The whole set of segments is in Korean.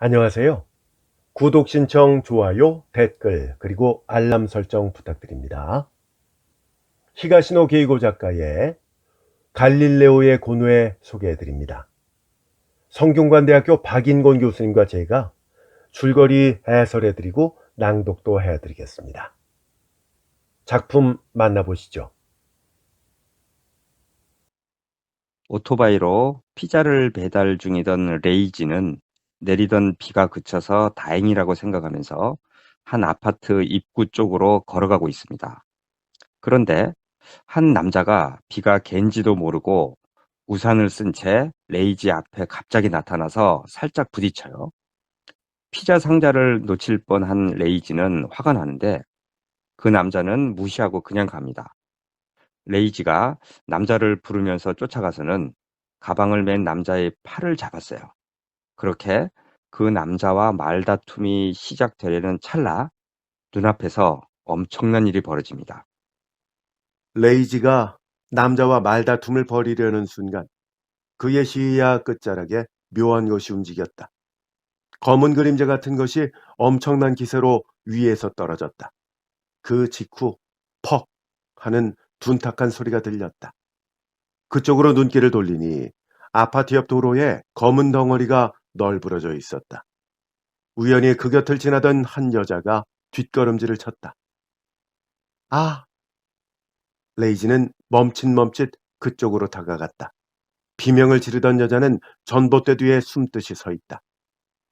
안녕하세요. 구독 신청, 좋아요, 댓글, 그리고 알람 설정 부탁드립니다. 히가시노 게이고 작가의 갈릴레오의 고뇌 소개해드립니다. 성균관대학교 박인권 교수님과 제가 줄거리 해설해드리고 낭독도 해드리겠습니다. 작품 만나보시죠. 오토바이로 피자를 배달 중이던 레이지는 내리던 비가 그쳐서 다행이라고 생각하면서 한 아파트 입구 쪽으로 걸어가고 있습니다. 그런데 한 남자가 비가 갠지도 모르고 우산을 쓴 채 레이지 앞에 갑자기 나타나서 살짝 부딪혀요. 피자 상자를 놓칠 뻔한 레이지는 화가 나는데 그 남자는 무시하고 그냥 갑니다. 레이지가 남자를 부르면서 쫓아가서는 가방을 맨 남자의 팔을 잡았어요. 그렇게 그 남자와 말다툼이 시작되려는 찰나 눈앞에서 엄청난 일이 벌어집니다. 레이지가 남자와 말다툼을 벌이려는 순간 그의 시야 끝자락에 묘한 것이 움직였다. 검은 그림자 같은 것이 엄청난 기세로 위에서 떨어졌다. 그 직후 퍽 하는 둔탁한 소리가 들렸다. 그쪽으로 눈길을 돌리니 아파트 옆 도로에 검은 덩어리가 널브러져 있었다. 우연히 그 곁을 지나던 한 여자가 뒷걸음질을 쳤다. 아! 레이지는 멈칫멈칫 그쪽으로 다가갔다. 비명을 지르던 여자는 전봇대 뒤에 숨듯이 서 있다.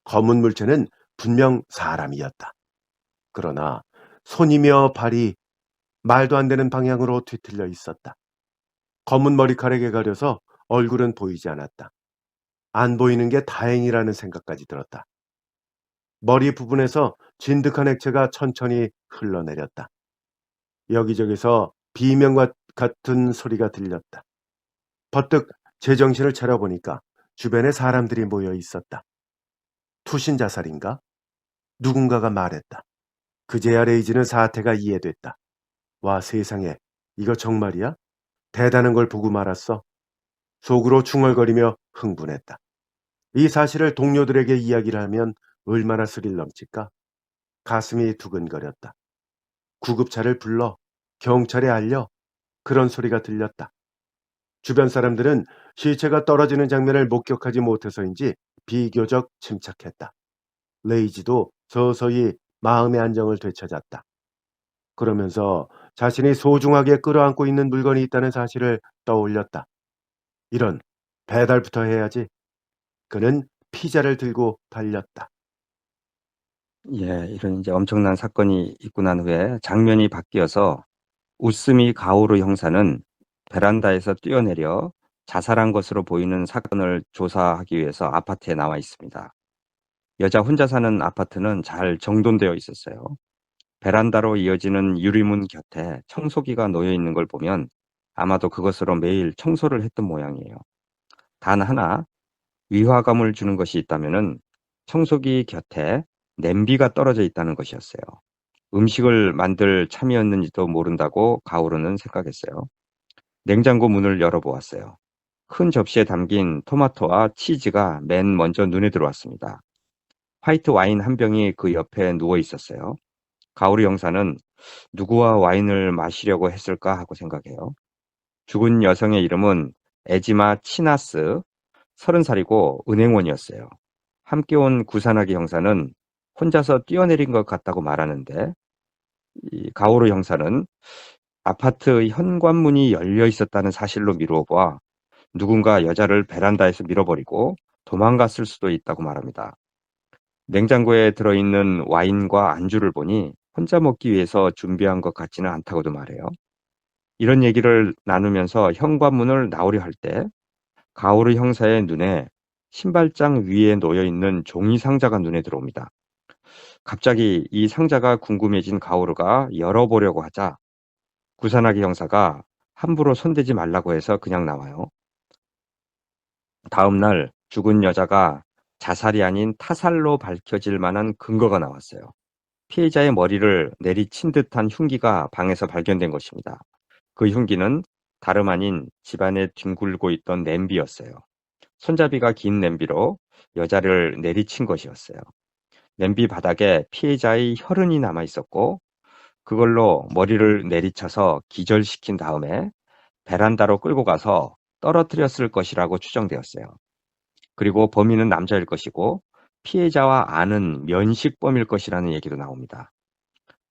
검은 물체는 분명 사람이었다. 그러나 손이며 발이 말도 안 되는 방향으로 뒤틀려 있었다. 검은 머리카락에 가려서 얼굴은 보이지 않았다. 안 보이는 게 다행이라는 생각까지 들었다. 머리 부분에서 진득한 액체가 천천히 흘러내렸다. 여기저기서 비명과 같은 소리가 들렸다. 버뜩 제정신을 차려보니까 주변에 사람들이 모여 있었다. 투신 자살인가? 누군가가 말했다. 그제야 레이지는 사태가 이해됐다. 와, 세상에, 이거 정말이야? 대단한 걸 보고 말았어. 속으로 중얼거리며 흥분했다. 이 사실을 동료들에게 이야기를 하면 얼마나 스릴 넘칠까? 가슴이 두근거렸다. 구급차를 불러 경찰에 알려 그런 소리가 들렸다. 주변 사람들은 시체가 떨어지는 장면을 목격하지 못해서인지 비교적 침착했다. 레이지도 서서히 마음의 안정을 되찾았다. 그러면서 자신이 소중하게 끌어안고 있는 물건이 있다는 사실을 떠올렸다. 이런, 배달부터 해야지. 그는 피자를 들고 달렸다. 이런 이제 엄청난 사건이 있고 난 후에 장면이 바뀌어서 우스미 가오루 형사는 베란다에서 뛰어내려 자살한 것으로 보이는 사건을 조사하기 위해서 아파트에 나와 있습니다. 여자 혼자 사는 아파트는 잘 정돈되어 있었어요. 베란다로 이어지는 유리문 곁에 청소기가 놓여 있는 걸 보면 아마도 그것으로 매일 청소를 했던 모양이에요. 단 하나 위화감을 주는 것이 있다면은 청소기 곁에 냄비가 떨어져 있다는 것이었어요. 음식을 만들 참이었는지도 모른다고 가오르는 생각했어요. 냉장고 문을 열어보았어요. 큰 접시에 담긴 토마토와 치즈가 맨 먼저 눈에 들어왔습니다. 화이트 와인 한 병이 그 옆에 누워 있었어요. 가오르 형사는 누구와 와인을 마시려고 했을까 하고 생각해요. 죽은 여성의 이름은 에지마 치나스, 30살이고 은행원이었어요. 함께 온 구산하기 형사는 혼자서 뛰어내린 것 같다고 말하는데 이 가오르 형사는 아파트 현관문이 열려 있었다는 사실로 미루어 보아 누군가 여자를 베란다에서 밀어버리고 도망갔을 수도 있다고 말합니다. 냉장고에 들어있는 와인과 안주를 보니 혼자 먹기 위해서 준비한 것 같지는 않다고도 말해요. 이런 얘기를 나누면서 현관문을 나오려 할 때 가오르 형사의 눈에 신발장 위에 놓여 있는 종이 상자가 눈에 들어옵니다. 갑자기 이 상자가 궁금해진 가오르가 열어보려고 하자 구산하기 형사가 함부로 손대지 말라고 해서 그냥 나와요. 다음 날 죽은 여자가 자살이 아닌 타살로 밝혀질 만한 근거가 나왔어요. 피해자의 머리를 내리친 듯한 흉기가 방에서 발견된 것입니다. 그 흉기는 다름 아닌 집안에 뒹굴고 있던 냄비였어요. 손잡이가 긴 냄비로 여자를 내리친 것이었어요. 냄비 바닥에 피해자의 혈흔이 남아 있었고 그걸로 머리를 내리쳐서 기절시킨 다음에 베란다로 끌고 가서 떨어뜨렸을 것이라고 추정되었어요. 그리고 범인은 남자일 것이고 피해자와 아는 면식범일 것이라는 얘기도 나옵니다.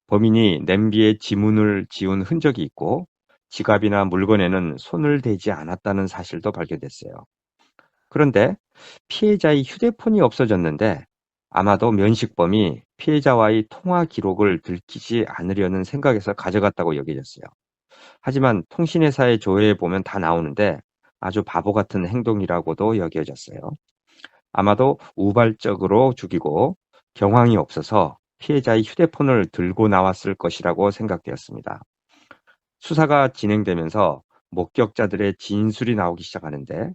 범인이 냄비에 지문을 지운 흔적이 있고 지갑이나 물건에는 손을 대지 않았다는 사실도 발견됐어요. 그런데 피해자의 휴대폰이 없어졌는데 아마도 면식범이 피해자와의 통화 기록을 들키지 않으려는 생각에서 가져갔다고 여겨졌어요. 하지만 통신회사의 조회에 보면 다 나오는데 아주 바보 같은 행동이라고도 여겨졌어요. 아마도 우발적으로 죽이고 경황이 없어서 피해자의 휴대폰을 들고 나왔을 것이라고 생각되었습니다. 수사가 진행되면서 목격자들의 진술이 나오기 시작하는데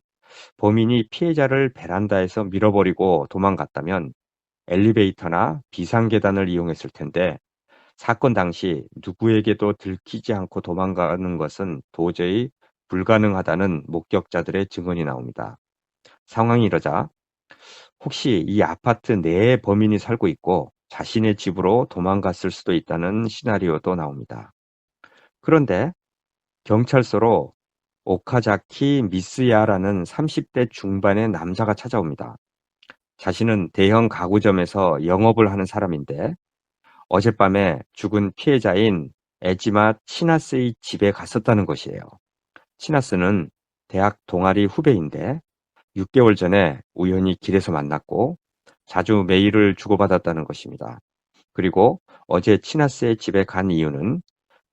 범인이 피해자를 베란다에서 밀어버리고 도망갔다면 엘리베이터나 비상계단을 이용했을 텐데 사건 당시 누구에게도 들키지 않고 도망가는 것은 도저히 불가능하다는 목격자들의 증언이 나옵니다. 상황이 이러자 혹시 이 아파트 내에 범인이 살고 있고 자신의 집으로 도망갔을 수도 있다는 시나리오도 나옵니다. 그런데 경찰서로 오카자키 미스야라는 30대 중반의 남자가 찾아옵니다. 자신은 대형 가구점에서 영업을 하는 사람인데 어젯밤에 죽은 피해자인 에지마 치나스의 집에 갔었다는 것이에요. 치나스는 대학 동아리 후배인데 6개월 전에 우연히 길에서 만났고 자주 메일을 주고받았다는 것입니다. 그리고 어제 치나스의 집에 간 이유는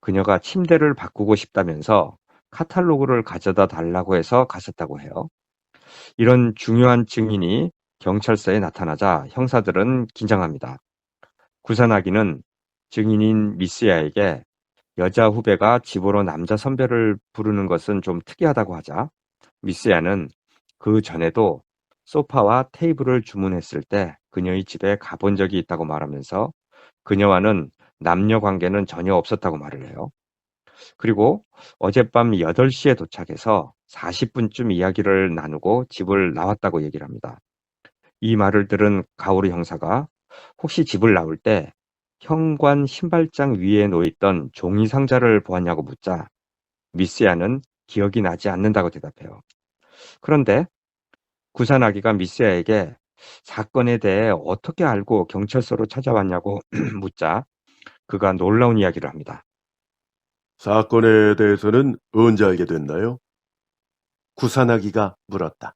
그녀가 침대를 바꾸고 싶다면서 카탈로그를 가져다 달라고 해서 갔었다고 해요. 이런 중요한 증인이 경찰서에 나타나자 형사들은 긴장합니다. 구산하기는 증인인 미스야에게 여자 후배가 집으로 남자 선배를 부르는 것은 좀 특이하다고 하자 미스야는 그 전에도 소파와 테이블을 주문했을 때 그녀의 집에 가본 적이 있다고 말하면서 그녀와는 남녀 관계는 전혀 없었다고 말을 해요. 그리고 어젯밤 8시에 도착해서 40분쯤 이야기를 나누고 집을 나왔다고 얘기를 합니다. 이 말을 들은 가오르 형사가 혹시 집을 나올 때 현관 신발장 위에 놓여있던 종이 상자를 보았냐고 묻자 미스야는 기억이 나지 않는다고 대답해요. 그런데 구산아기가 미스야에게 사건에 대해 어떻게 알고 경찰서로 찾아왔냐고 묻자 그가 놀라운 이야기를 합니다. 사건에 대해서는 언제 알게 됐나요? 구산하기가 물었다.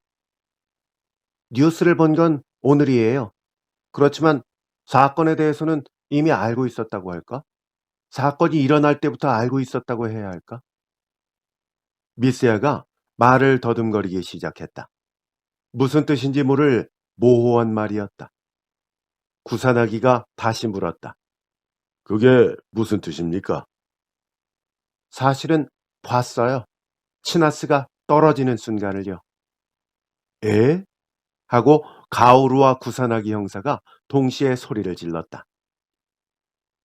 뉴스를 본 건 오늘이에요. 그렇지만 사건에 대해서는 이미 알고 있었다고 할까? 사건이 일어날 때부터 알고 있었다고 해야 할까? 미스야가 말을 더듬거리기 시작했다. 무슨 뜻인지 모를 모호한 말이었다. 구산하기가 다시 물었다. 그게 무슨 뜻입니까? 사실은 봤어요. 치나스가 떨어지는 순간을요. 에? 하고 가오루와 구산하기 형사가 동시에 소리를 질렀다.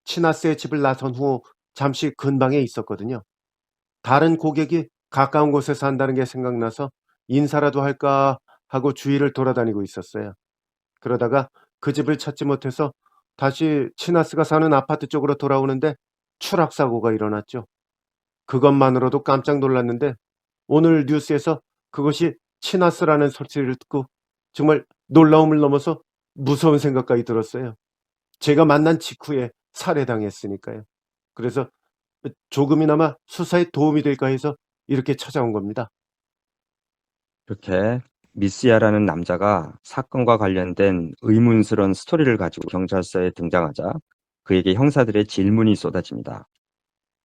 치나스의 집을 나선 후 잠시 근방에 있었거든요. 다른 고객이 가까운 곳에 산다는 게 생각나서 인사라도 할까 하고 주위를 돌아다니고 있었어요. 그러다가 그 집을 찾지 못해서 다시 치나스가 사는 아파트 쪽으로 돌아오는데 추락사고가 일어났죠. 그것만으로도 깜짝 놀랐는데 오늘 뉴스에서 그것이 치나스라는 소식을 듣고 정말 놀라움을 넘어서 무서운 생각까지 들었어요. 제가 만난 직후에 살해당했으니까요. 그래서 조금이나마 수사에 도움이 될까 해서 이렇게 찾아온 겁니다. 이렇게 미스야라는 남자가 사건과 관련된 의문스러운 스토리를 가지고 경찰서에 등장하자 그에게 형사들의 질문이 쏟아집니다.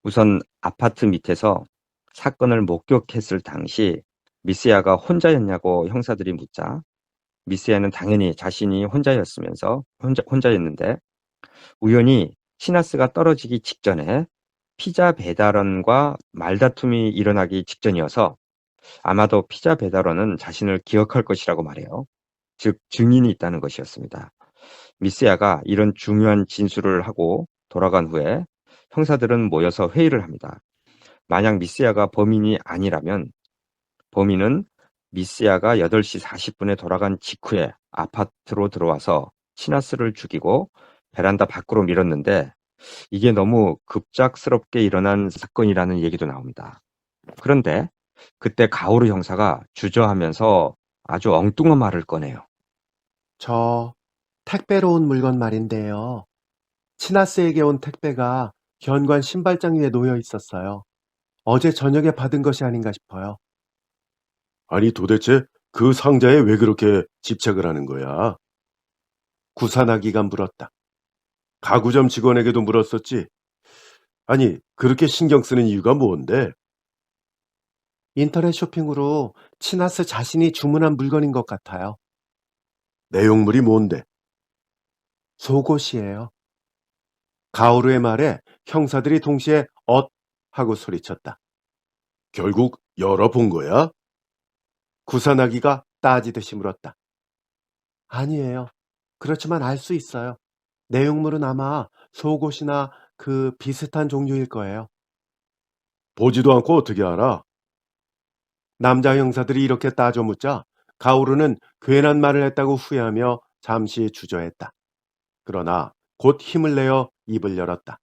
우선 아파트 밑에서 사건을 목격했을 당시 미스야가 혼자였냐고 형사들이 묻자 미스야는 당연히 자신이 혼자였는데 우연히 시나스가 떨어지기 직전에 피자 배달원과 말다툼이 일어나기 직전이어서 아마도 피자 배달원은 자신을 기억할 것이라고 말해요. 즉 증인이 있다는 것이었습니다. 미스야가 이런 중요한 진술을 하고 돌아간 후에 형사들은 모여서 회의를 합니다. 만약 미스야가 범인이 아니라면 범인은 미스야가 8시 40분에 돌아간 직후에 아파트로 들어와서 치나스를 죽이고 베란다 밖으로 밀었는데 이게 너무 급작스럽게 일어난 사건이라는 얘기도 나옵니다. 그런데 그때 가오르 형사가 주저하면서 아주 엉뚱한 말을 꺼내요. 저 택배로 온 물건 말인데요. 치나스에게 온 택배가 현관 신발장 위에 놓여 있었어요. 어제 저녁에 받은 것이 아닌가 싶어요. 아니 도대체 그 상자에 왜 그렇게 집착을 하는 거야? 구산하기가 물었다. 가구점 직원에게도 물었었지. 아니 그렇게 신경 쓰는 이유가 뭔데? 인터넷 쇼핑으로 치나스 자신이 주문한 물건인 것 같아요. 내용물이 뭔데? 속옷이에요. 가오르의 말에 형사들이 동시에 엇 하고 소리쳤다. 결국 열어본 거야? 구산하기가 따지듯이 물었다. 아니에요. 그렇지만 알 수 있어요. 내용물은 아마 속옷이나 그 비슷한 종류일 거예요. 보지도 않고 어떻게 알아? 남자 형사들이 이렇게 따져 묻자 가오르는 괜한 말을 했다고 후회하며 잠시 주저했다. 그러나 곧 힘을 내어 입을 열었다.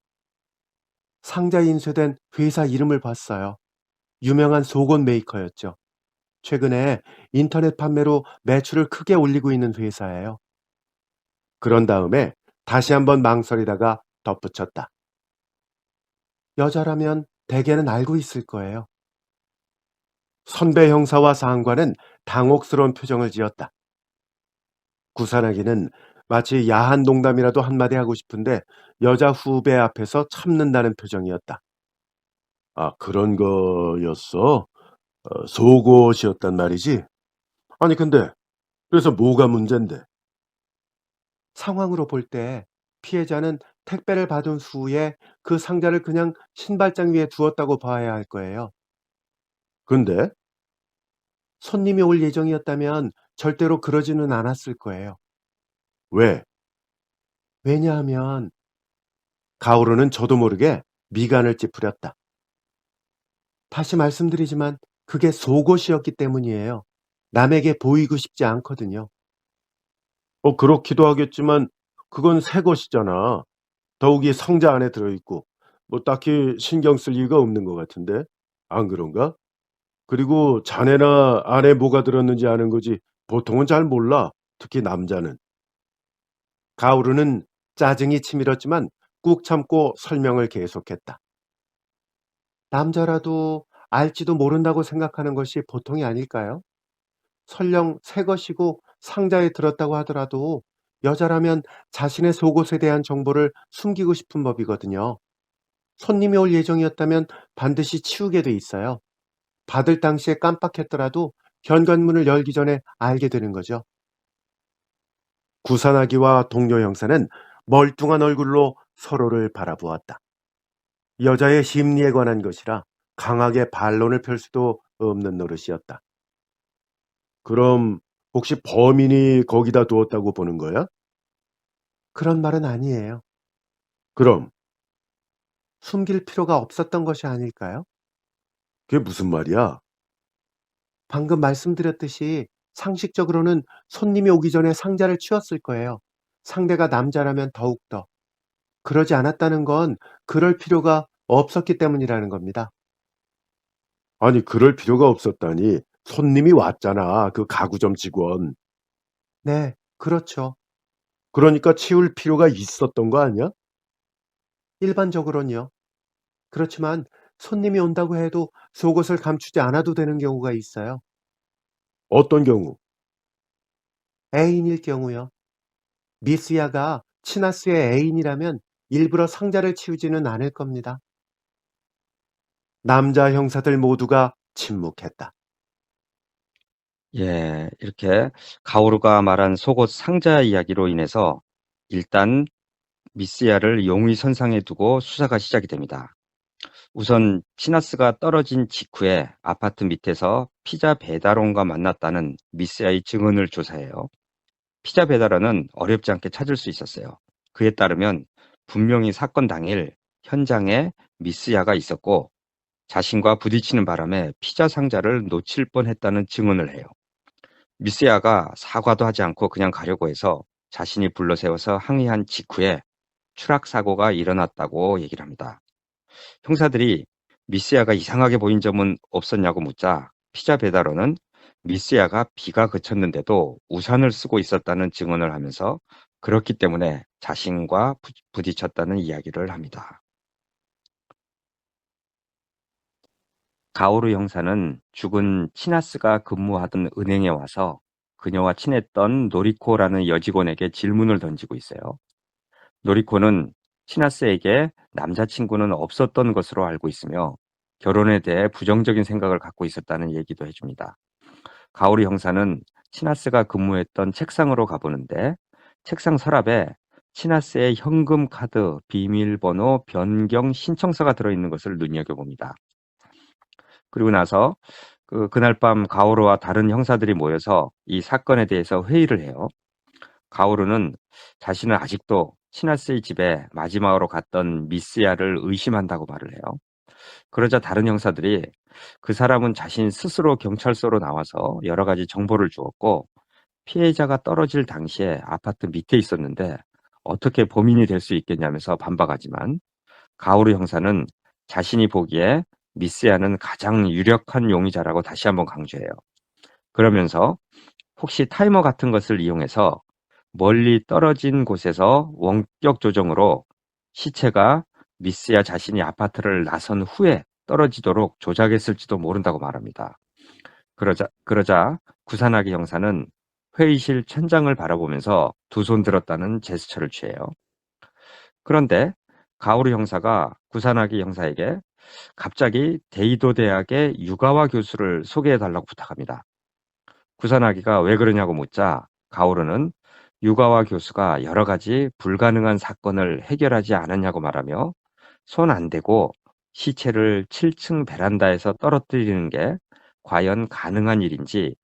상자에 인쇄된 회사 이름을 봤어요. 유명한 속옷 메이커였죠. 최근에 인터넷 판매로 매출을 크게 올리고 있는 회사예요. 그런 다음에 다시 한번 망설이다가 덧붙였다. 여자라면 대개는 알고 있을 거예요. 선배 형사와 상관은 당혹스러운 표정을 지었다. 구산하기는 마치 야한 농담이라도 한마디 하고 싶은데 여자 후배 앞에서 참는다는 표정이었다. 아, 그런 거였어? 속옷이었단 말이지? 아니, 근데 그래서 뭐가 문제인데? 상황으로 볼 때 피해자는 택배를 받은 후에 그 상자를 그냥 신발장 위에 두었다고 봐야 할 거예요. 근데 손님이 올 예정이었다면 절대로 그러지는 않았을 거예요. 왜? 왜냐하면 가오르는 저도 모르게 미간을 찌푸렸다. 다시 말씀드리지만 그게 속옷이었기 때문이에요. 남에게 보이고 싶지 않거든요. 그렇기도 하겠지만 그건 새 것이잖아. 더욱이 상자 안에 들어있고 뭐 딱히 신경 쓸 이유가 없는 것 같은데 안 그런가? 그리고 자네나 안에 뭐가 들었는지 아는 거지 보통은 잘 몰라. 특히 남자는. 가오르는 짜증이 치밀었지만 꾹 참고 설명을 계속했다. 남자라도 알지도 모른다고 생각하는 것이 보통이 아닐까요? 설령 새 것이고 상자에 들었다고 하더라도 여자라면 자신의 속옷에 대한 정보를 숨기고 싶은 법이거든요. 손님이 올 예정이었다면 반드시 치우게 돼 있어요. 받을 당시에 깜빡했더라도 현관문을 열기 전에 알게 되는 거죠. 구산하기와 동료 형사는 멀뚱한 얼굴로 서로를 바라보았다. 여자의 심리에 관한 것이라 강하게 반론을 펼 수도 없는 노릇이었다. 그럼 혹시 범인이 거기다 두었다고 보는 거야? 그런 말은 아니에요. 그럼 숨길 필요가 없었던 것이 아닐까요? 그게 무슨 말이야? 방금 말씀드렸듯이 상식적으로는 손님이 오기 전에 상자를 치웠을 거예요. 상대가 남자라면 더욱더. 그러지 않았다는 건 그럴 필요가 없었기 때문이라는 겁니다. 아니, 그럴 필요가 없었다니. 손님이 왔잖아. 그 가구점 직원. 네, 그렇죠. 그러니까 치울 필요가 있었던 거 아니야? 일반적으로는요. 그렇지만 손님이 온다고 해도 속옷을 감추지 않아도 되는 경우가 있어요. 어떤 경우? 애인일 경우요. 미스야가 치나스의 애인이라면 일부러 상자를 치우지는 않을 겁니다. 남자 형사들 모두가 침묵했다. 예, 이렇게 가오르가 말한 속옷 상자 이야기로 인해서 일단 미스야를 용의 선상에 두고 수사가 시작이 됩니다. 우선 치나스가 떨어진 직후에 아파트 밑에서 피자 배달원과 만났다는 미스야의 증언을 조사해요. 피자 배달원은 어렵지 않게 찾을 수 있었어요. 그에 따르면 분명히 사건 당일 현장에 미스야가 있었고 자신과 부딪히는 바람에 피자 상자를 놓칠 뻔했다는 증언을 해요. 미스야가 사과도 하지 않고 그냥 가려고 해서 자신이 불러세워서 항의한 직후에 추락 사고가 일어났다고 얘기를 합니다. 형사들이 미스야가 이상하게 보인 점은 없었냐고 묻자 피자 배달원은 미스야가 비가 그쳤는데도 우산을 쓰고 있었다는 증언을 하면서 그렇기 때문에 자신과 부딪혔다는 이야기를 합니다. 가오루 형사는 죽은 치나스가 근무하던 은행에 와서 그녀와 친했던 노리코라는 여직원에게 질문을 던지고 있어요. 노리코는 치나스에게 남자친구는 없었던 것으로 알고 있으며 결혼에 대해 부정적인 생각을 갖고 있었다는 얘기도 해줍니다. 가오리 형사는 치나스가 근무했던 책상으로 가보는데 책상 서랍에 치나스의 현금 카드 비밀번호 변경 신청서가 들어있는 것을 눈여겨봅니다. 그리고 나서 그날 밤 가오루와 다른 형사들이 모여서 이 사건에 대해서 회의를 해요. 가오루는 자신은 아직도 치나스의 집에 마지막으로 갔던 미스야를 의심한다고 말을 해요. 그러자 다른 형사들이 그 사람은 자신 스스로 경찰서로 나와서 여러 가지 정보를 주었고 피해자가 떨어질 당시에 아파트 밑에 있었는데 어떻게 범인이 될 수 있겠냐면서 반박하지만 가오루 형사는 자신이 보기에 미스야는 가장 유력한 용의자라고 다시 한번 강조해요. 그러면서 혹시 타이머 같은 것을 이용해서 멀리 떨어진 곳에서 원격 조정으로 시체가 미스야 자신이 아파트를 나선 후에 떨어지도록 조작했을지도 모른다고 말합니다. 그러자 구산하기 형사는 회의실 천장을 바라보면서 두 손 들었다는 제스처를 취해요. 그런데 가오루 형사가 구산하기 형사에게 갑자기 데이도 대학의 유가와 교수를 소개해달라고 부탁합니다. 구산하기가 왜 그러냐고 묻자 가오루는 유가와 교수가 여러 가지 불가능한 사건을 해결하지 않았냐고 말하며 손 안 대고 시체를 7층 베란다에서 떨어뜨리는 게 과연 가능한 일인지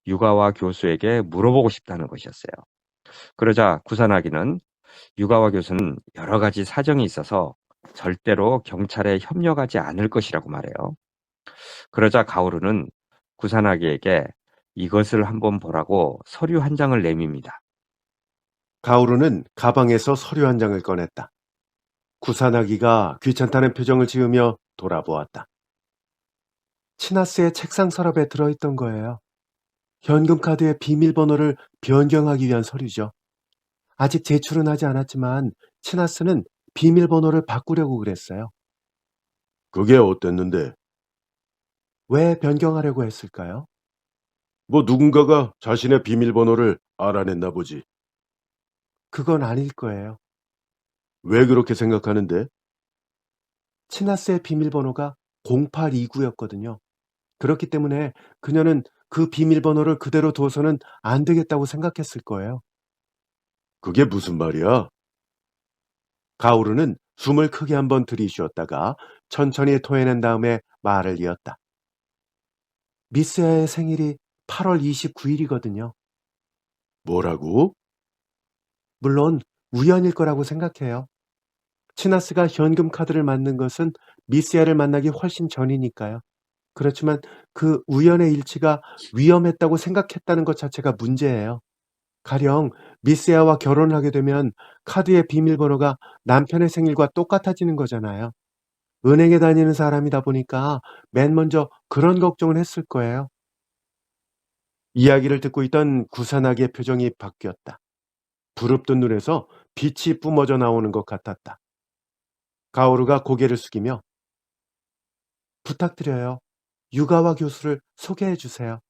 유가와 교수에게 물어보고 싶다는 것이었어요. 그러자 구산하기는 유가와 교수는 여러 가지 사정이 있어서 절대로 경찰에 협력하지 않을 것이라고 말해요. 그러자 가오루는 구산하기에게 이것을 한번 보라고 서류 한 장을 내밉니다. 가오루는 가방에서 서류 한 장을 꺼냈다. 구사나기가 귀찮다는 표정을 지으며 돌아보았다. 치나스의 책상 서랍에 들어있던 거예요. 현금 카드의 비밀번호를 변경하기 위한 서류죠. 아직 제출은 하지 않았지만 치나스는 비밀번호를 바꾸려고 그랬어요. 그게 어땠는데? 왜 변경하려고 했을까요? 뭐 누군가가 자신의 비밀번호를 알아냈나 보지. 그건 아닐 거예요. 왜 그렇게 생각하는데? 치나스의 비밀번호가 0829였거든요. 그렇기 때문에 그녀는 그 비밀번호를 그대로 둬서는 안 되겠다고 생각했을 거예요. 그게 무슨 말이야? 가오르는 숨을 크게 한번 들이쉬었다가 천천히 토해낸 다음에 말을 이었다. 미스야의 생일이 8월 29일이거든요. 뭐라고? 물론 우연일 거라고 생각해요. 치나스가 현금 카드를 만든 것은 미스야를 만나기 훨씬 전이니까요. 그렇지만 그 우연의 일치가 위험했다고 생각했다는 것 자체가 문제예요. 가령 미스야와 결혼을 하게 되면 카드의 비밀번호가 남편의 생일과 똑같아지는 거잖아요. 은행에 다니는 사람이다 보니까 맨 먼저 그런 걱정을 했을 거예요. 이야기를 듣고 있던 구사나기의 표정이 바뀌었다. 부릅뜬 눈에서 빛이 뿜어져 나오는 것 같았다. 가오루가 고개를 숙이며 부탁드려요. 유가와 교수를 소개해 주세요.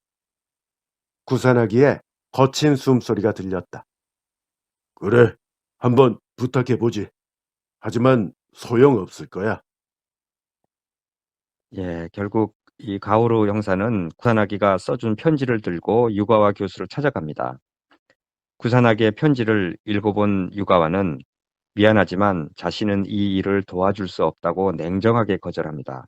구사나기의 거친 숨소리가 들렸다. 그래, 한번 부탁해 보지. 하지만 소용없을 거야. 예, 결국 이 가오루 형사는 구산하기가 써준 편지를 들고 유가와 교수를 찾아갑니다. 구산하기의 편지를 읽어본 유가와는 미안하지만 자신은 이 일을 도와줄 수 없다고 냉정하게 거절합니다.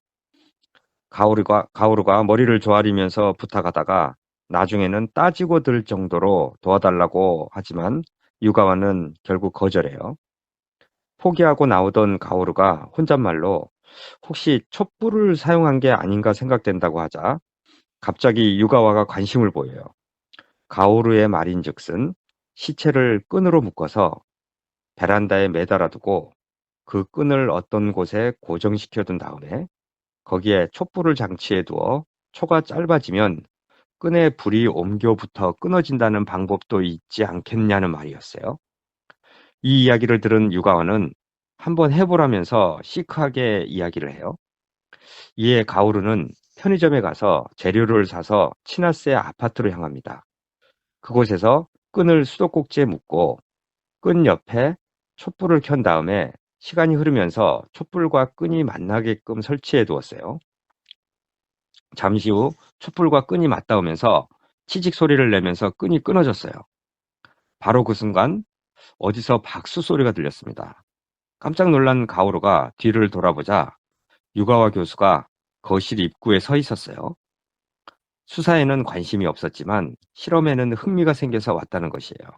가오루가 머리를 조아리면서 부탁하다가 나중에는 따지고 들 정도로 도와달라고 하지만 유가와는 결국 거절해요. 포기하고 나오던 가오루가 혼잣말로 혹시 촛불을 사용한 게 아닌가 생각된다고 하자 갑자기 유가와가 관심을 보여요. 가오루의 말인즉슨 시체를 끈으로 묶어서 베란다에 매달아 두고 그 끈을 어떤 곳에 고정시켜 둔 다음에 거기에 촛불을 장치해 두어 초가 짧아지면 끈에 불이 옮겨 붙어 끊어진다는 방법도 있지 않겠냐는 말이었어요. 이 이야기를 들은 유가와는 한번 해보라면서 시크하게 이야기를 해요. 이에 가오루는 편의점에 가서 재료를 사서 치나스의 아파트로 향합니다. 그곳에서 끈을 수도꼭지에 묶고 끈 옆에 촛불을 켠 다음에 시간이 흐르면서 촛불과 끈이 만나게끔 설치해 두었어요. 잠시 후 촛불과 끈이 맞닿으면서 치직 소리를 내면서 끈이 끊어졌어요. 바로 그 순간 어디서 박수 소리가 들렸습니다. 깜짝 놀란 가오루가 뒤를 돌아보자 유가와 교수가 거실 입구에 서 있었어요. 수사에는 관심이 없었지만 실험에는 흥미가 생겨서 왔다는 것이에요.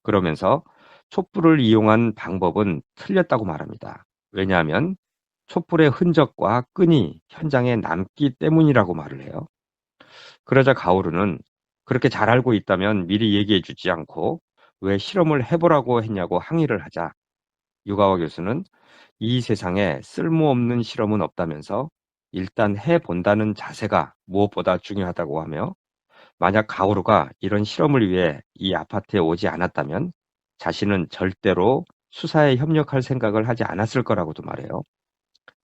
그러면서 촛불을 이용한 방법은 틀렸다고 말합니다. 왜냐하면 촛불의 흔적과 끈이 현장에 남기 때문이라고 말을 해요. 그러자 가오루는 그렇게 잘 알고 있다면 미리 얘기해 주지 않고 왜 실험을 해보라고 했냐고 항의를 하자 유가와 교수는 이 세상에 쓸모없는 실험은 없다면서 일단 해본다는 자세가 무엇보다 중요하다고 하며 만약 가오루가 이런 실험을 위해 이 아파트에 오지 않았다면 자신은 절대로 수사에 협력할 생각을 하지 않았을 거라고도 말해요.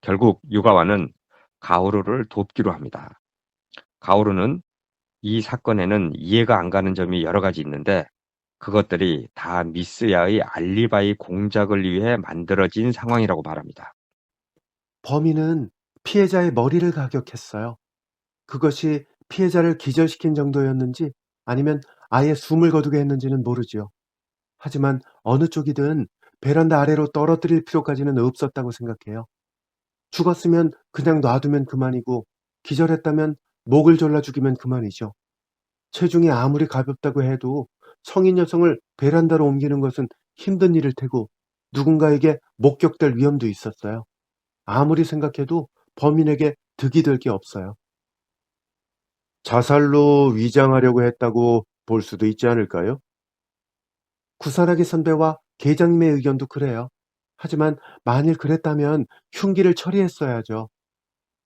결국 유가와는 가오루를 돕기로 합니다. 가오루는 이 사건에는 이해가 안 가는 점이 여러 가지 있는데 그것들이 다 미스야의 알리바이 공작을 위해 만들어진 상황이라고 말합니다. 범인은 피해자의 머리를 가격했어요. 그것이 피해자를 기절시킨 정도였는지 아니면 아예 숨을 거두게 했는지는 모르지요. 하지만 어느 쪽이든 베란다 아래로 떨어뜨릴 필요까지는 없었다고 생각해요. 죽었으면 그냥 놔두면 그만이고 기절했다면 목을 졸라 죽이면 그만이죠. 체중이 아무리 가볍다고 해도 성인 여성을 베란다로 옮기는 것은 힘든 일일 테고 누군가에게 목격될 위험도 있었어요. 아무리 생각해도 범인에게 득이 될 게 없어요. 자살로 위장하려고 했다고 볼 수도 있지 않을까요? 구산하기 선배와 계장님의 의견도 그래요. 하지만 만일 그랬다면 흉기를 처리했어야죠.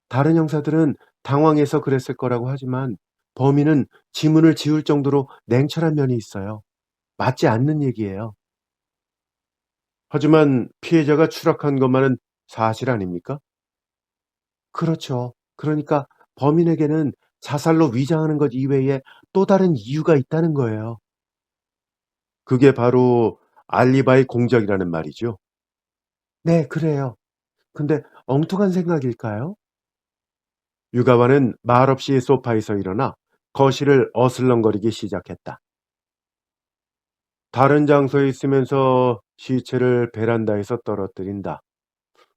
다른 형사들은 당황해서 그랬을 거라고 하지만 범인은 지문을 지울 정도로 냉철한 면이 있어요. 맞지 않는 얘기예요. 하지만 피해자가 추락한 것만은 사실 아닙니까? 그렇죠. 그러니까 범인에게는 자살로 위장하는 것 이외에 또 다른 이유가 있다는 거예요. 그게 바로 알리바이 공작이라는 말이죠. 네, 그래요. 근데 엉뚱한 생각일까요? 유가와는 말없이 소파에서 일어나 거실을 어슬렁거리기 시작했다. 다른 장소에 있으면서 시체를 베란다에서 떨어뜨린다.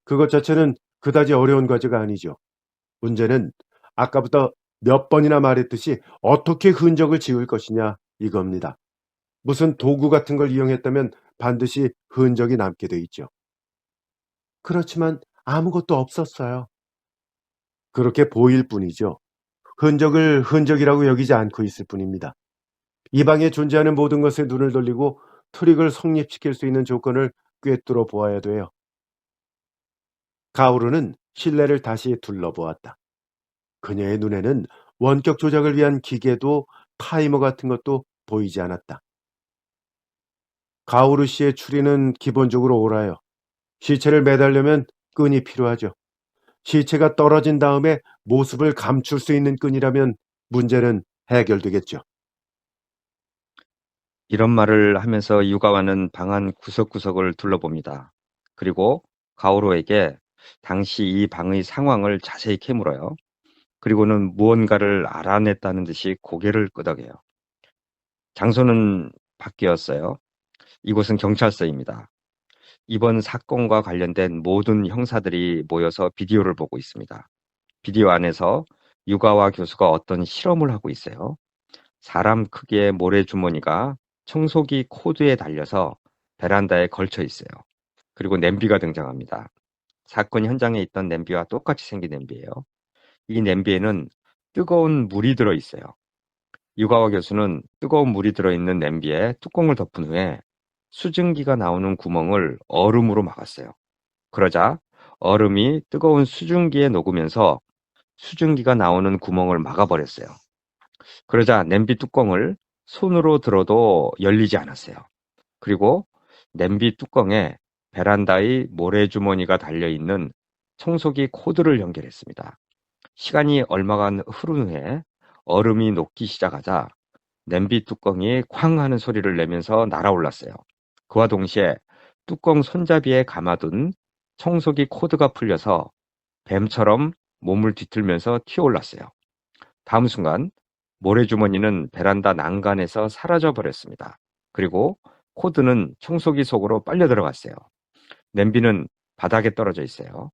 그것 자체는 그다지 어려운 과제가 아니죠. 문제는 아까부터 몇 번이나 말했듯이 어떻게 흔적을 지울 것이냐 이겁니다. 무슨 도구 같은 걸 이용했다면 반드시 흔적이 남게 돼 있죠. 그렇지만 아무것도 없었어요. 그렇게 보일 뿐이죠. 흔적을 흔적이라고 여기지 않고 있을 뿐입니다. 이 방에 존재하는 모든 것에 눈을 돌리고 트릭을 성립시킬 수 있는 조건을 꿰뚫어 보아야 돼요. 가오루는 실내를 다시 둘러보았다. 그녀의 눈에는 원격 조작을 위한 기계도 타이머 같은 것도 보이지 않았다. 가오루 씨의 추리는 기본적으로 옳아요. 시체를 매달려면 끈이 필요하죠. 시체가 떨어진 다음에 모습을 감출 수 있는 끈이라면 문제는 해결되겠죠. 이런 말을 하면서 유가와는 방 안 구석구석을 둘러봅니다. 그리고 가오로에게 당시 이 방의 상황을 자세히 캐물어요. 그리고는 무언가를 알아냈다는 듯이 고개를 끄덕여요. 장소는 바뀌었어요. 이곳은 경찰서입니다. 이번 사건과 관련된 모든 형사들이 모여서 비디오를 보고 있습니다. 비디오 안에서 유가와 교수가 어떤 실험을 하고 있어요. 사람 크기의 모래주머니가 청소기 코드에 달려서 베란다에 걸쳐 있어요. 그리고 냄비가 등장합니다. 사건 현장에 있던 냄비와 똑같이 생긴 냄비예요. 이 냄비에는 뜨거운 물이 들어 있어요. 유가와 교수는 뜨거운 물이 들어있는 냄비에 뚜껑을 덮은 후에 수증기가 나오는 구멍을 얼음으로 막았어요. 그러자 얼음이 뜨거운 수증기에 녹으면서 수증기가 나오는 구멍을 막아버렸어요. 그러자 냄비 뚜껑을 손으로 들어도 열리지 않았어요. 그리고 냄비 뚜껑에 베란다의 모래주머니가 달려있는 청소기 코드를 연결했습니다. 시간이 얼마간 흐른 후에 얼음이 녹기 시작하자 냄비 뚜껑이 쾅 하는 소리를 내면서 날아올랐어요. 그와 동시에 뚜껑 손잡이에 감아둔 청소기 코드가 풀려서 뱀처럼 몸을 뒤틀면서 튀어올랐어요. 다음 순간 모래주머니는 베란다 난간에서 사라져 버렸습니다. 그리고 코드는 청소기 속으로 빨려 들어갔어요. 냄비는 바닥에 떨어져 있어요.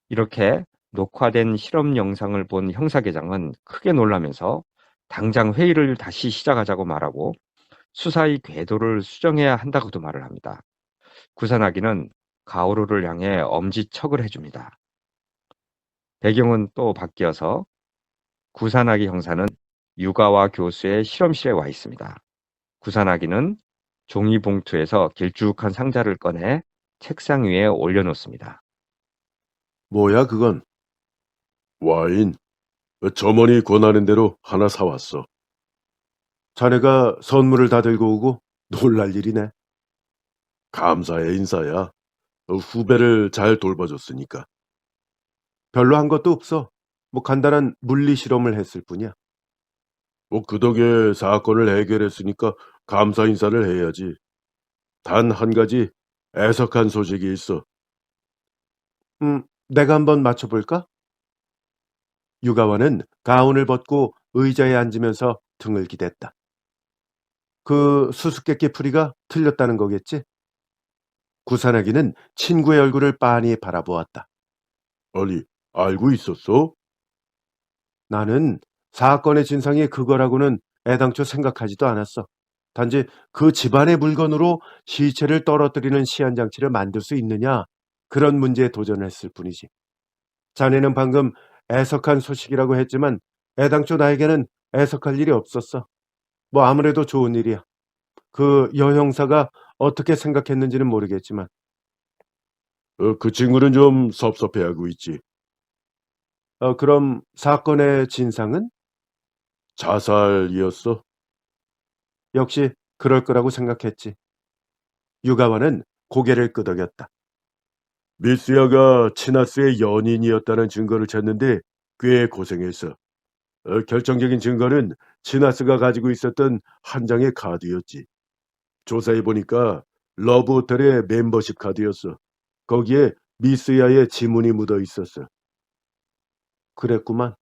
이렇게 녹화된 실험 영상을 본 형사계장은 크게 놀라면서 당장 회의를 다시 시작하자고 말하고 수사의 궤도를 수정해야 한다고도 말을 합니다. 구산하기는 가오루를 향해 엄지척을 해줍니다. 배경은 또 바뀌어서 구산하기 형사는 유가와 교수의 실험실에 와 있습니다. 구산하기는 종이봉투에서 길쭉한 상자를 꺼내 책상 위에 올려놓습니다. 뭐야, 그건? 와인. 점원이 권하는 대로 하나 사왔어. 자네가 선물을 다 들고 오고 놀랄 일이네. 감사의 인사야. 후배를 잘 돌봐줬으니까. 별로 한 것도 없어. 뭐 간단한 물리 실험을 했을 뿐이야. 그 덕에 사건을 해결했으니까 감사 인사를 해야지. 단 한 가지 애석한 소식이 있어. 내가 한번 맞춰볼까? 유가와는 가운을 벗고 의자에 앉으면서 등을 기댔다. 그 수수께끼 풀이가 틀렸다는 거겠지? 구산하기는 친구의 얼굴을 빤히 바라보았다. 아니, 알고 있었어? 나는 사건의 진상이 그거라고는 애당초 생각하지도 않았어. 단지 그 집안의 물건으로 시체를 떨어뜨리는 시한장치를 만들 수 있느냐, 그런 문제에 도전했을 뿐이지. 자네는 방금 애석한 소식이라고 했지만 애당초 나에게는 애석할 일이 없었어. 뭐 아무래도 좋은 일이야. 그 여형사가 어떻게 생각했는지는 모르겠지만. 그 친구는 좀 섭섭해하고 있지. 그럼 사건의 진상은? 자살이었어. 역시 그럴 거라고 생각했지. 유가와는 고개를 끄덕였다. 미스야가 치나스의 연인이었다는 증거를 찾는데 꽤 고생했어. 결정적인 증거는 치나스가 가지고 있었던 한 장의 카드였지. 조사해보니까 러브호텔의 멤버십 카드였어. 거기에 미스야의 지문이 묻어 있었어. 그랬구만.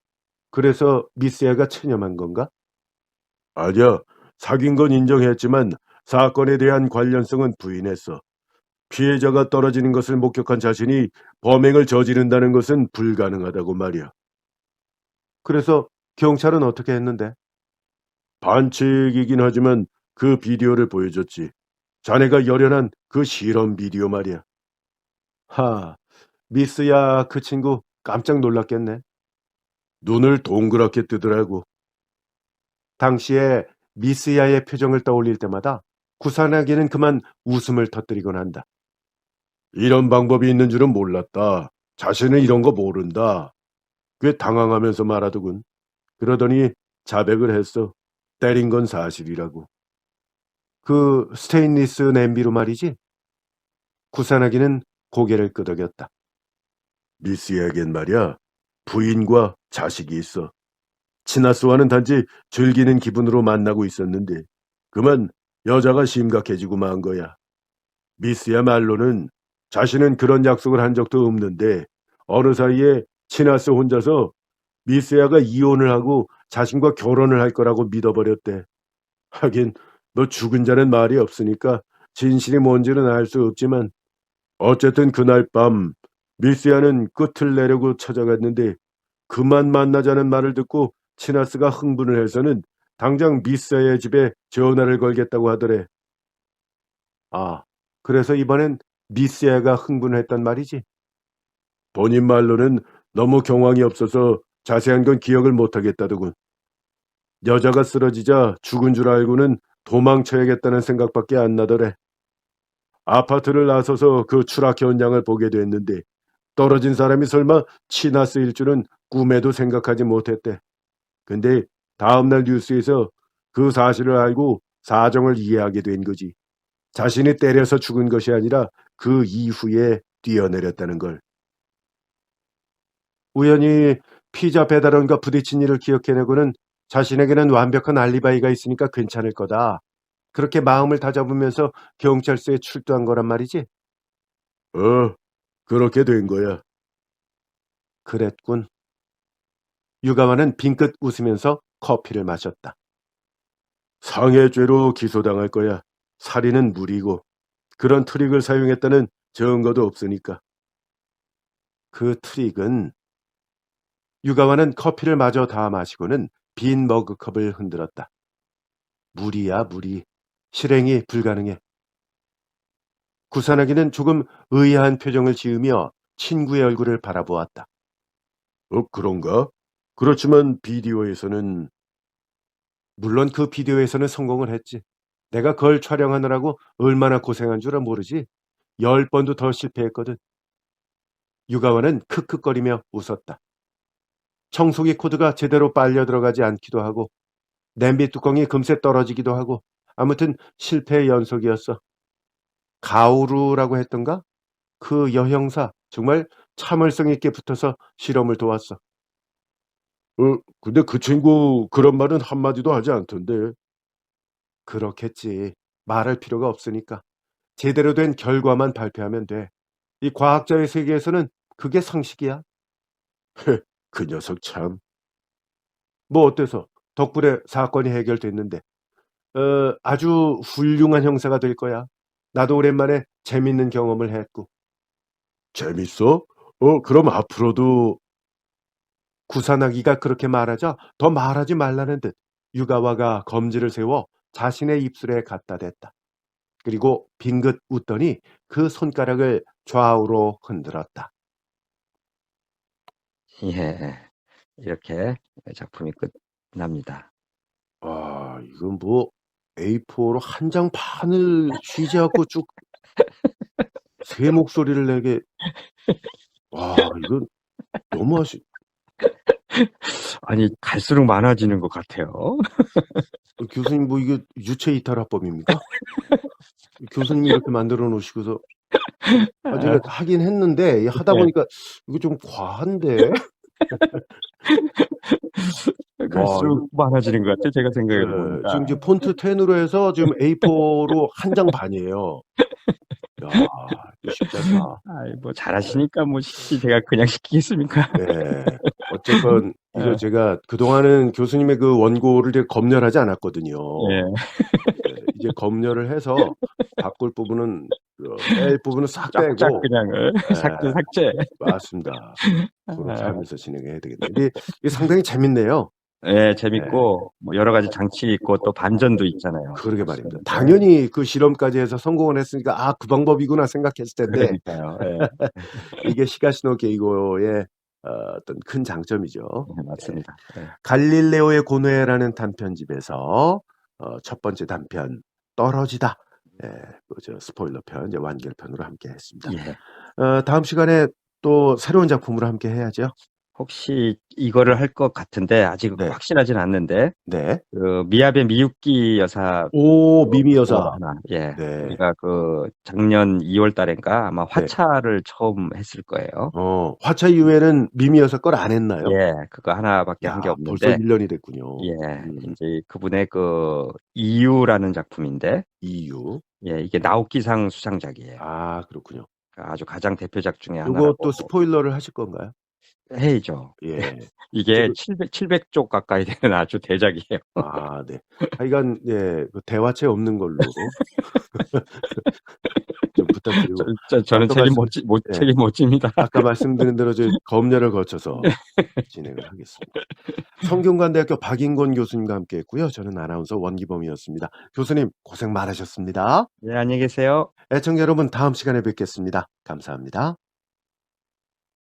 그래서 미스야가 체념한 건가? 아니야, 사귄 건 인정했지만 사건에 대한 관련성은 부인했어. 피해자가 떨어지는 것을 목격한 자신이 범행을 저지른다는 것은 불가능하다고 말이야. 그래서 경찰은 어떻게 했는데? 반칙이긴 하지만 그 비디오를 보여줬지. 자네가 열연한 그 실험 비디오 말이야. 하, 미스야 그 친구 깜짝 놀랐겠네. 눈을 동그랗게 뜨더라고. 당시에 미스야의 표정을 떠올릴 때마다 구산하기는 그만 웃음을 터뜨리곤 한다. 이런 방법이 있는 줄은 몰랐다. 자신은 이런 거 모른다. 꽤 당황하면서 말하더군. 그러더니 자백을 했어. 때린 건 사실이라고. 그 스테인리스 냄비로 말이지? 구산하기는 고개를 끄덕였다. 미스에겐 말이야. 부인과 자식이 있어. 치나스와는 단지 즐기는 기분으로 만나고 있었는데 그만 여자가 심각해지고 만 거야. 미스야 말로는 자신은 그런 약속을 한 적도 없는데 어느 사이에 치나스 혼자서 미스야가 이혼을 하고 자신과 결혼을 할 거라고 믿어버렸대. 하긴 너 죽은 자는 말이 없으니까 진실이 뭔지는 알 수 없지만 어쨌든 그날 밤 미스야는 끝을 내려고 찾아갔는데 그만 만나자는 말을 듣고 치나스가 흥분을 해서는 당장 미스야의 집에 전화를 걸겠다고 하더래. 아, 그래서 이번엔 미스야가 흥분했단 말이지? 본인 말로는 너무 경황이 없어서 자세한 건 기억을 못하겠다더군. 여자가 쓰러지자 죽은 줄 알고는 도망쳐야겠다는 생각밖에 안 나더래. 아파트를 나서서 그 추락 현장을 보게 됐는데 떨어진 사람이 설마 치나스일 줄은 꿈에도 생각하지 못했대. 근데 다음날 뉴스에서 그 사실을 알고 사정을 이해하게 된 거지. 자신이 때려서 죽은 것이 아니라 그 이후에 뛰어내렸다는 걸. 우연히 피자 배달원과 부딪힌 일을 기억해내고는 자신에게는 완벽한 알리바이가 있으니까 괜찮을 거다. 그렇게 마음을 다잡으면서 경찰서에 출두한 거란 말이지? 그렇게 된 거야. 그랬군. 유가와는 빙긋 웃으면서 커피를 마셨다. 상해죄로 기소당할 거야. 살인은 무리고 그런 트릭을 사용했다는 증거도 없으니까. 그 트릭은 유가와는 커피를 마저 다 마시고는 빈 머그컵을 흔들었다. 무리야 무리. 실행이 불가능해. 구산하기는 조금 의아한 표정을 지으며 친구의 얼굴을 바라보았다. 그런가? 그렇지만 비디오에서는 물론 그 비디오에서는 성공을 했지. 내가 그걸 촬영하느라고 얼마나 고생한 줄 모르지. 10번도 더 실패했거든. 유가와는 크크거리며 웃었다. 청소기 코드가 제대로 빨려 들어가지 않기도 하고 냄비 뚜껑이 금세 떨어지기도 하고 아무튼 실패의 연속이었어. 가오루라고 했던가? 그 여형사 정말 참을성 있게 붙어서 실험을 도왔어. 근데 그 친구 그런 말은 한마디도 하지 않던데. 그렇겠지. 말할 필요가 없으니까. 제대로 된 결과만 발표하면 돼. 이 과학자의 세계에서는 그게 상식이야. 그 녀석 참. 뭐 어때서? 덕분에 사건이 해결됐는데. 아주 훌륭한 형사가 될 거야. 나도 오랜만에 재밌는 경험을 했고. 재밌어? 그럼 앞으로도. 구사나기가 그렇게 말하자 더 말하지 말라는 듯 유가와가 검지를 세워 자신의 입술에 갖다 댔다. 그리고 빙긋 웃더니 그 손가락을 좌우로 흔들었다. 예, 이렇게 작품이 끝납니다. 이건 뭐 A4로 한 장 판을 취재하고 쭉 새 목소리를 내게. 이건 너무 아니, 갈수록 많아지는 것 같아요. 교수님 뭐 이게 유체 이탈화법입니까? 교수님이 이렇게 만들어 놓으시고서 제가 하긴 했는데 하다 네. 보니까 이거 좀 과한데. 갈수록 많아지는 것 같아요. 제가 생각해 보니까. 지금 이제 폰트 10으로 해서 지금 A4로 한 장 반이에요. 야, 이거 쉽지 않다. 아이, 뭐 잘하시니까 뭐 시키지 제가 그냥 시키겠습니까? 네. 어쨌건 이거 네. 제가 그동안은 교수님의 그 원고를 이제 검열하지 않았거든요. 예. 이제 검열을 해서 바꿀 부분은 뺄 부분은 싹 쫙쫙 빼고. 그냥 삭제. 맞습니다. 서로 아. 잘하면서 진행해야 되겠네요. 이게 상당히 재밌네요. 예, 재밌고 뭐 여러 가지 장치 있고 또 반전도 있잖아요. 그러게 말입니다. 당연히 그 실험까지 해서 성공을 했으니까 그 방법이구나 생각했을 텐데 그러니까요. 예. 이게 시가시노 게이고의 어떤 큰 장점이죠. 네, 맞습니다. 예. 갈릴레오의 고뇌라는 단편집에서 첫 번째 단편 떨어지다. 스포일러 편, 이제 완결편으로 함께 했습니다. 예. 다음 시간에 또 새로운 작품으로 함께 해야죠. 혹시 이거를 할 것 같은데 아직 네. 확실하진 않는데 네. 그 미야베 미유키 여사 미미 여사. 하나. 예. 네. 우리가 그 작년 2월 달인가 아마 화차를 처음 했을 거예요. 화차 이후에는 미미 여사 걸 안 했나요? 예. 그거 하나밖에 한 게 벌써 없는데 1년이 됐군요. 예. 이제 그분의 그 이유라는 작품인데 이유. 예, 이게 나오키상 수상작이에요. 그렇군요. 아주 가장 대표작 중에 이거 하나라고 또 스포일러를 하실 건가요? 해야죠. 예. 이게 700쪽 가까이 되는 아주 대작이에요. 네. 하여간 그 대화체 없는 걸로 좀 부탁드리고. 저는 아까 책임 못 집니다. 아까 말씀드린 대로 저희 검열을 거쳐서 진행을 하겠습니다. 성균관대학교 박인권 교수님과 함께했고요. 저는 아나운서 원기범이었습니다. 교수님 고생 많으셨습니다. 예, 안녕히 계세요. 애청자 여러분 다음 시간에 뵙겠습니다. 감사합니다.